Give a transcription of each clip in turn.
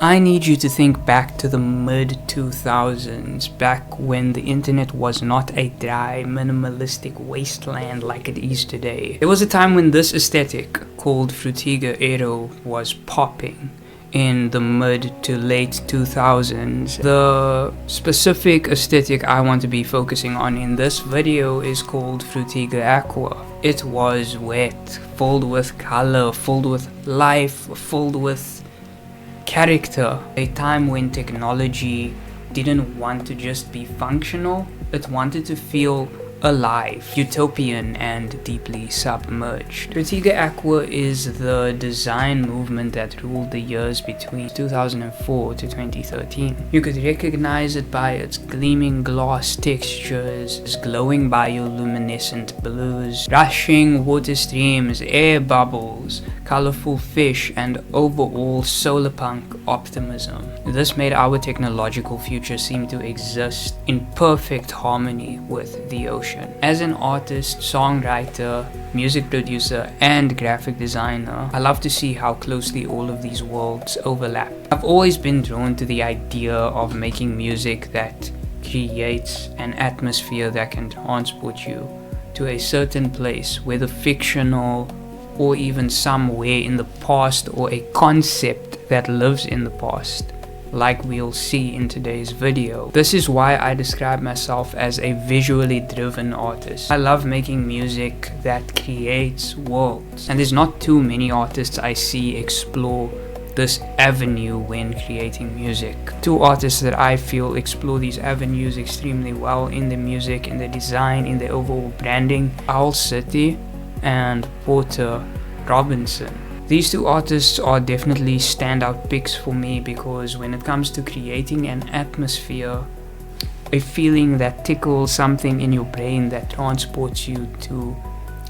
I need you to think back to the mid-2000s, back when the internet was not a dry, minimalistic wasteland like it is today. There was a time when this aesthetic, called Frutiger Aero, was popping in the mid to late 2000s. The specific aesthetic I want to be focusing on in this video is called Frutiger Aqua. It was wet, filled with color, filled with life, filled with character. A time when technology didn't want to just be functional, it wanted to feel alive, utopian, and deeply submerged. Frutiger Aqua is the design movement that ruled the years between 2004 to 2013. You could recognize it by its gleaming glass textures, its glowing bioluminescent blues, rushing water streams, air bubbles, colorful fish, and overall solar punk optimism. This made our technological future seem to exist in perfect harmony with the ocean. As an artist, songwriter, music producer, and graphic designer, I love to see how closely all of these worlds overlap. I've always been drawn to the idea of making music that creates an atmosphere that can transport you to a certain place, whether fictional or even somewhere in the past, or a concept that lives in the past, like we'll see in today's video. This is why I describe myself as a visually driven artist. I love making music that creates worlds, and there's not too many artists I see explore this avenue when creating music. Two artists that I feel explore these avenues extremely well in the music, in the design, in the overall branding: Owl City and Porter Robinson. These two artists are definitely standout picks for me, because when it comes to creating an atmosphere, a feeling that tickles something in your brain, that transports you to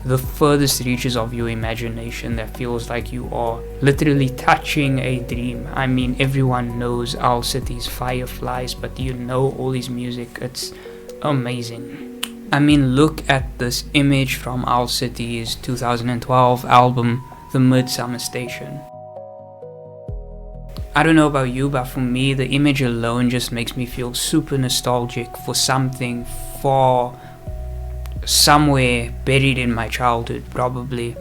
the furthest reaches of your imagination, that feels like you are literally touching a dream. I mean, everyone knows Owl City's Fireflies, but do you know all his music? It's amazing. I mean, look at this image from Owl City's 2012 album, The Midsummer Station. I don't know about you, but for me, the image alone just makes me feel super nostalgic for something far, somewhere buried in my childhood, probably.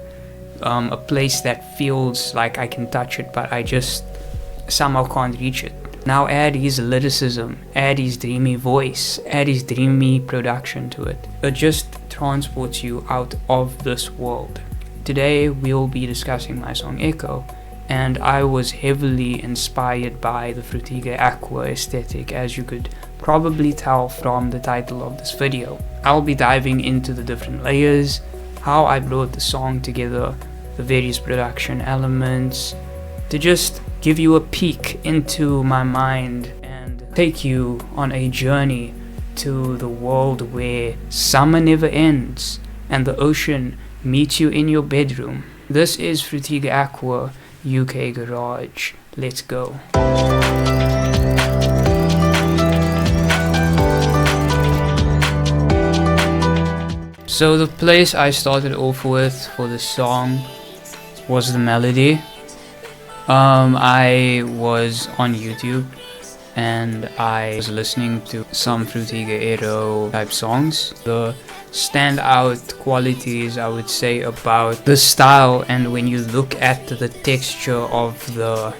A place that feels like I can touch it, but I just somehow can't reach it. Now add his lyricism, add his dreamy voice, add his dreamy production to it. It just transports you out of this world. Today we'll be discussing my song Echo, and I was heavily inspired by the Frutiger Aqua aesthetic, as you could probably tell from the title of this video. I'll be diving into the different layers, how I brought the song together, the various production elements, to just give you a peek into my mind and take you on a journey to the world where summer never ends and the ocean meets you in your bedroom. This is Frutiger Aqua, UK Garage. Let's go. So the place I started off with for the song was the melody. I was on YouTube and I was listening to some Frutiger Aero type songs. The standout qualities, I would say, about the style, and when you look at the texture of the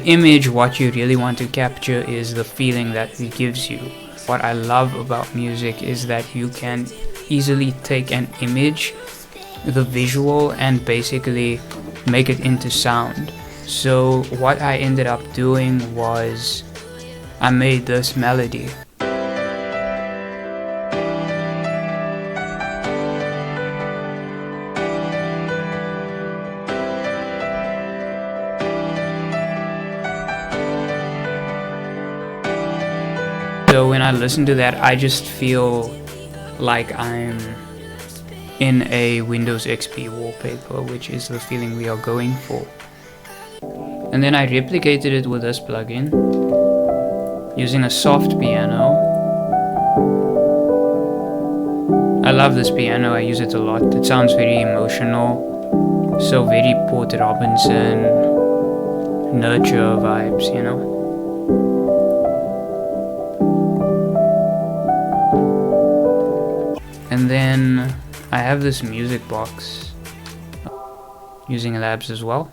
image, what you really want to capture is the feeling that it gives you. What I love about music is that you can easily take an image, the visual, and basically make it into sound. So what I ended up doing was I made this melody. So when I listen to that, I just feel like I'm in a Windows XP wallpaper, which is the feeling we are going for. And then I replicated it with this plugin using a soft piano. I love this piano, I use it a lot. It sounds very emotional, so very Porter Robinson, nurture vibes, you know. And then I have this music box using labs as well.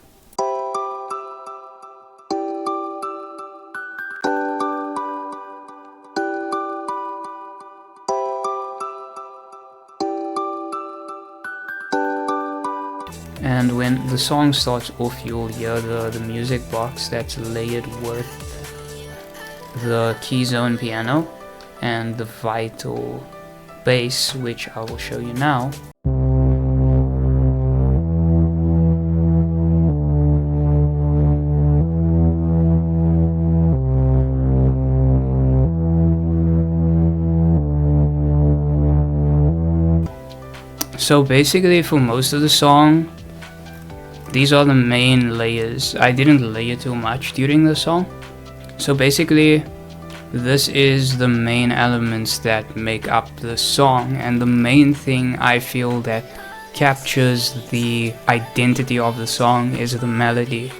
And when the song starts off, you'll hear the music box that's layered with the key zone piano and the vital bass, which I will show you now. So basically for most of the song, these are the main layers. I didn't layer too much during the song. So basically, this is the main elements that make up the song, and the main thing I feel that captures the identity of the song is the melody.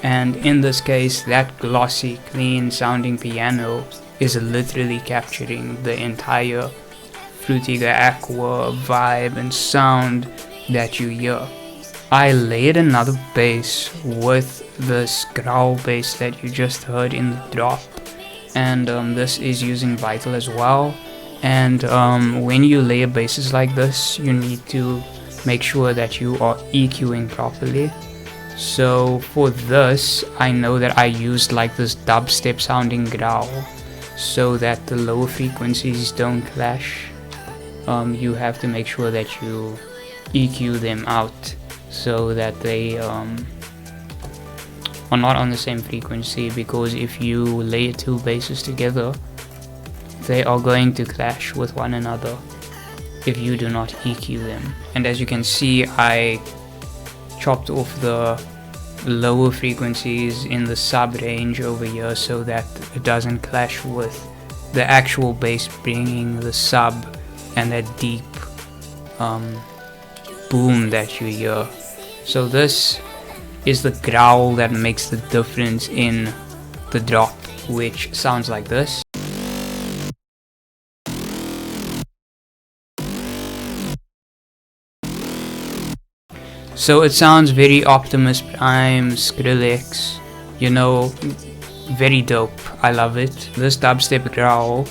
And in this case, that glossy, clean sounding piano is literally capturing the entire Frutiger Aqua vibe and sound that you hear. I layered another bass with this growl bass that you just heard in the drop, and this is using vital as well. And when you layer basses like this, you need to make sure that you are EQing properly. So for this, I know that I used like this dubstep sounding growl so that the lower frequencies don't clash. You have to make sure that you EQ them out so that they are not on the same frequency, because if you layer two basses together, they are going to clash with one another if you do not EQ them. And as you can see, I chopped off the lower frequencies in the sub range over here so that it doesn't clash with the actual bass, bringing the sub and that deep boom that you hear. So this is the growl that makes the difference in the drop, which sounds like this. So it sounds very Optimus Prime, Skrillex, you know, very dope. I love it. This dubstep growl,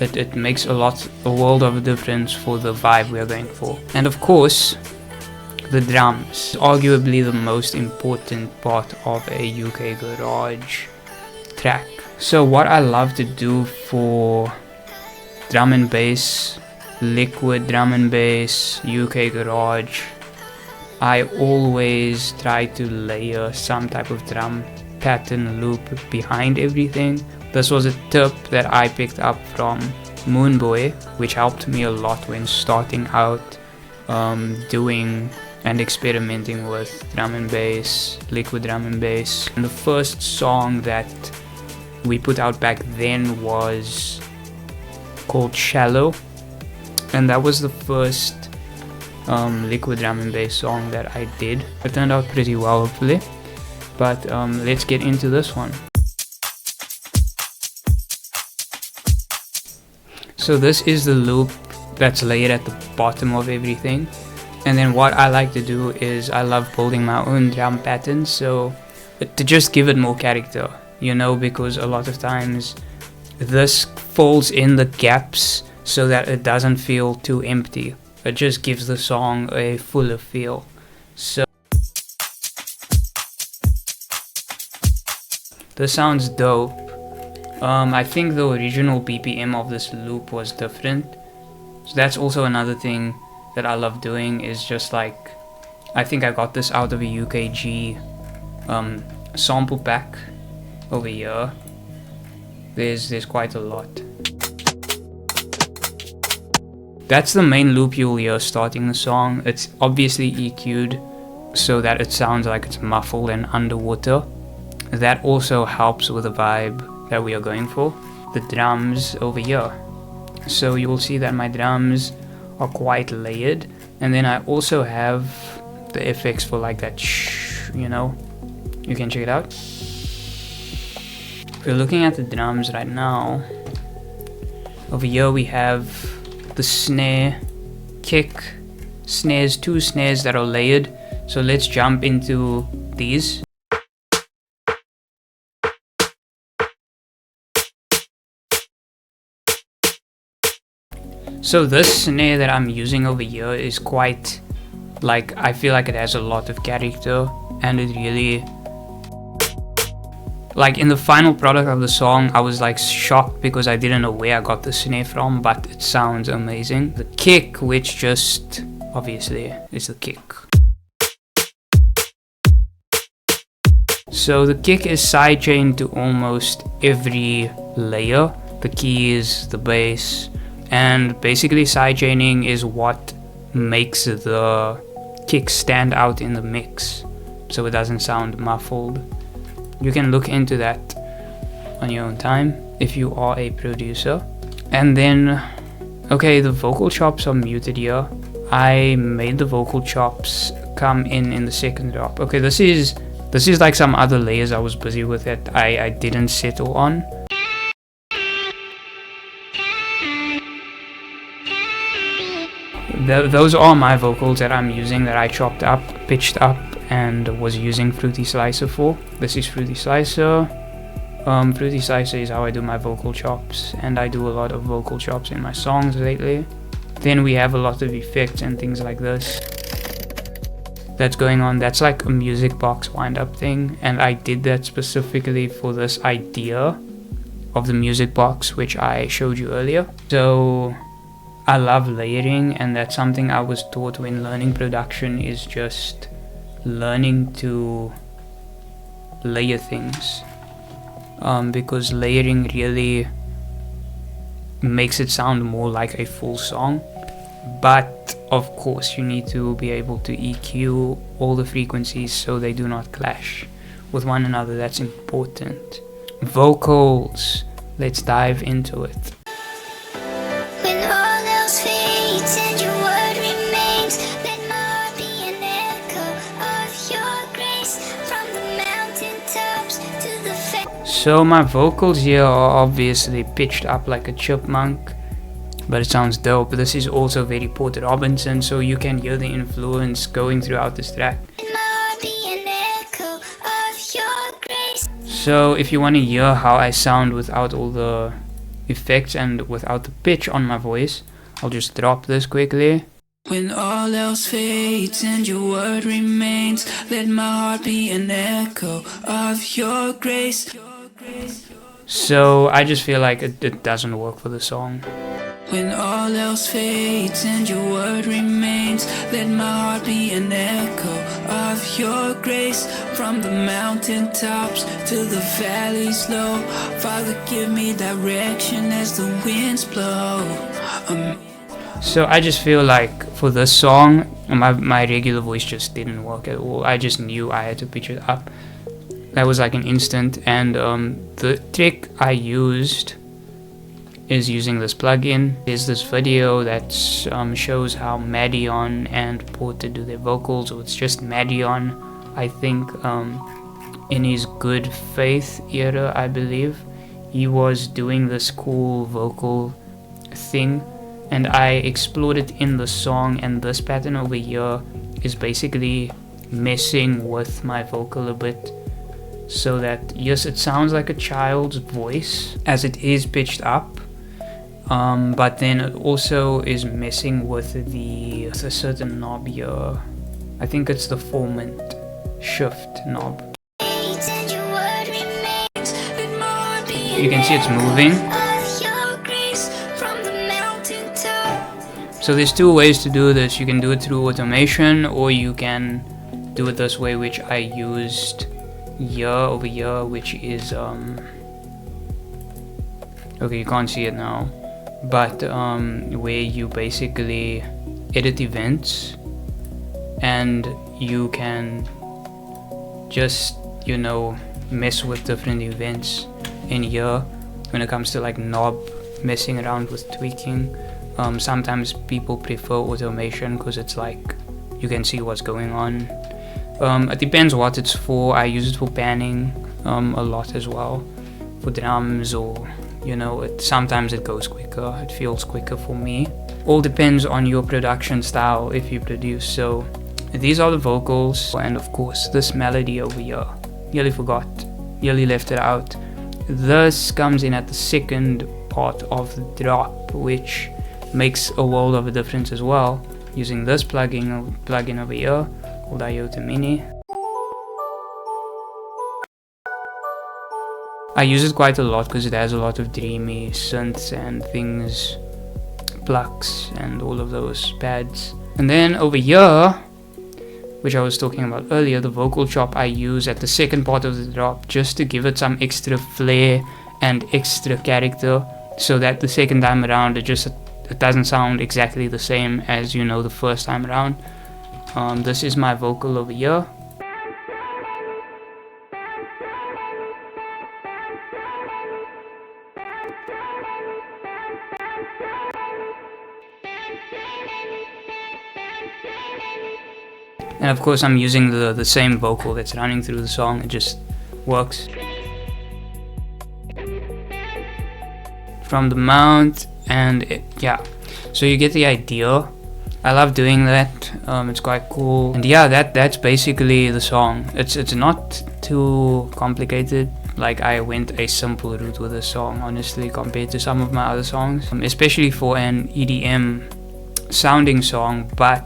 it makes a world of a difference for the vibe we are going for. And of course, the drums, arguably the most important part of a UK garage track. So what I love to do for drum and bass, liquid drum and bass, UK garage, I always try to layer some type of drum pattern loop behind everything. This was a tip that I picked up from Moonboy, which helped me a lot when starting out doing and experimenting with drum and bass, liquid drum and bass. And the first song that we put out back then was called Shallow, and that was the first liquid drum and bass song that I did. It turned out pretty well, hopefully, but let's get into this one. So this is the loop that's layered at the bottom of everything. And then what I like to do is I love building my own drum patterns, so to just give it more character, you know, because a lot of times this falls in the gaps so that it doesn't feel too empty. It just gives the song a fuller feel. So this sounds dope. I think the original BPM of this loop was different, so that's also another thing that I love doing, is just like, I think I got this out of a UKG sample pack over here. There's quite a lot. That's the main loop you'll hear starting the song. It's obviously EQ'd so that it sounds like it's muffled and underwater. That also helps with the vibe that we are going for. The drums over here. So you will see that my drums are quite layered, and then I also have the effects for like that shh, you know, you can check it out. If we're looking at the drums right now, over here we have the snare, kick, snares, 2 snares that are layered. So let's jump into these. So this snare that I'm using over here is quite, like, I feel like it has a lot of character, and it really, like, in the final product of the song, I was like shocked because I didn't know where I got the snare from, but it sounds amazing. The kick, which just obviously is the kick. So the kick is sidechained to almost every layer, the keys, the bass, and basically sidechaining is what makes the kick stand out in the mix, so it doesn't sound muffled. You can look into that on your own time if you are a producer. And then, okay, the vocal chops are muted here. I made the vocal chops come in the second drop. Okay, this is like some other layers I was busy with that I didn't settle on. Those are my vocals that I'm using, that I chopped up, pitched up, and was using Fruity Slicer for. This is Fruity Slicer. Fruity Slicer is how I do my vocal chops, and I do a lot of vocal chops in my songs lately. Then we have a lot of effects and things like this that's going on. That's like a music box wind-up thing, and I did that specifically for this idea of the music box, which I showed you earlier. So I love layering, and that's something I was taught when learning production, is just learning to layer things, because layering really makes it sound more like a full song. But of course you need to be able to EQ all the frequencies so they do not clash with one another. That's important. Vocals, let's dive into it. So my vocals here are obviously pitched up like a chipmunk, but it sounds dope. This is also very Porter Robinson, so you can hear the influence going throughout this track. So if you want to hear how I sound without all the effects and without the pitch on my voice, I'll just drop this quickly. When all else fades and your word remains, let my heart be an echo of your grace. So I just feel like it doesn't work for the song. When all else fades and your word remains, let my heart be an echo of your grace. From the mountain tops to the valleys low, Father, give me direction as the winds blow. So I just feel like for this song, my regular voice just didn't work at all. I just knew I had to pitch it up. That was like an instant. And the trick I used is using this plugin. There's this video that shows how Madeon and Porter do their vocals, or it's just Madeon, I think, in his Good Faith era, I believe. He was doing this cool vocal thing, and I explored it in the song, and this pattern over here is basically messing with my vocal a bit, so that, yes, it sounds like a child's voice as it is pitched up, but then it also is messing with a certain knob here. I think it's the formant shift knob. You can see it's moving. So there's two ways to do this. You can do it through automation, or you can do it this way, which I used here, over here, which is okay, you can't see it now, but where you basically edit events, and you can just, you know, mess with different events in here when it comes to like knob messing around with tweaking. Sometimes people prefer automation because it's like you can see what's going on. It depends what it's for. I use it for panning a lot as well. for drums, or you know, sometimes it goes quicker, it feels quicker for me. All depends on your production style if you produce. So these are the vocals, and of course this melody over here, nearly forgot, nearly left it out. This comes in at the second part of the drop, which makes a world of a difference as well, using this plugin over here called IOTA Mini. I use it quite a lot because it has a lot of dreamy synths and things, plucks and all of those pads. And then over here, which I was talking about earlier, the vocal chop I use at the second part of the drop just to give it some extra flair and extra character, so that the second time around it doesn't sound exactly the same as, you know, the first time around. This is my vocal over here. And of course I'm using the same vocal that's running through the song, it just works. From the mount, and yeah, so you get the idea. I love doing that, it's quite cool. And yeah, that's basically the song. It's not too complicated. Like, I went a simple route with this song, honestly, compared to some of my other songs, especially for an EDM sounding song, but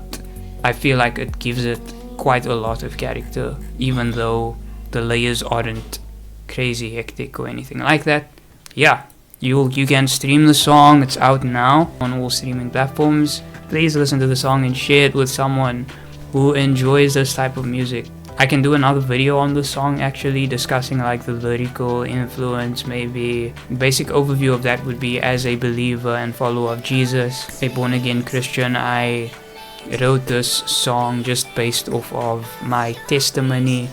I feel like it gives it quite a lot of character, even though the layers aren't crazy hectic or anything like that. Yeah, you can stream the song, it's out now on all streaming platforms. Please listen to the song and share it with someone who enjoys this type of music. I can do another video on the song, actually, discussing like the lyrical influence, maybe. Basic overview of that would be, as a believer and follower of Jesus, a born again Christian, I wrote this song just based off of my testimony,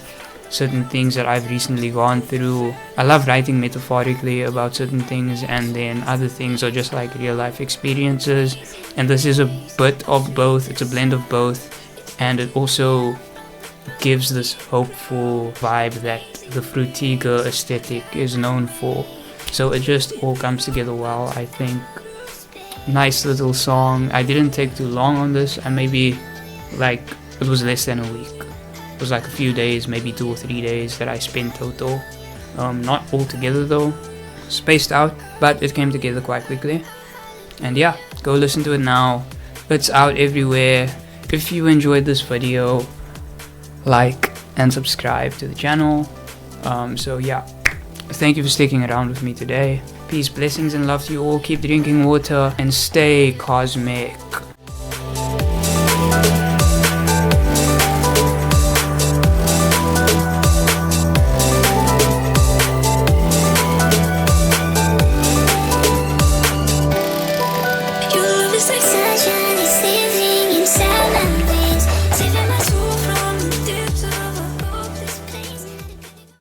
certain things that I've recently gone through. I love writing metaphorically about certain things, and then other things are just like real life experiences, and this is a bit of both, it's a blend of both, and it also gives this hopeful vibe that the Frutiger aesthetic is known for. So it just all comes together well, I think. Nice little song. I didn't take too long on this. I maybe, like, it was less than a week. It was like a few days, maybe 2 or 3 days that I spent total. Not all together though, spaced out, but it came together quite quickly. And yeah, go listen to it now. It's out everywhere. If you enjoyed this video, like and subscribe to the channel. So yeah, thank you for sticking around with me today. Peace, blessings, and love to you all. Keep drinking water and stay cosmic.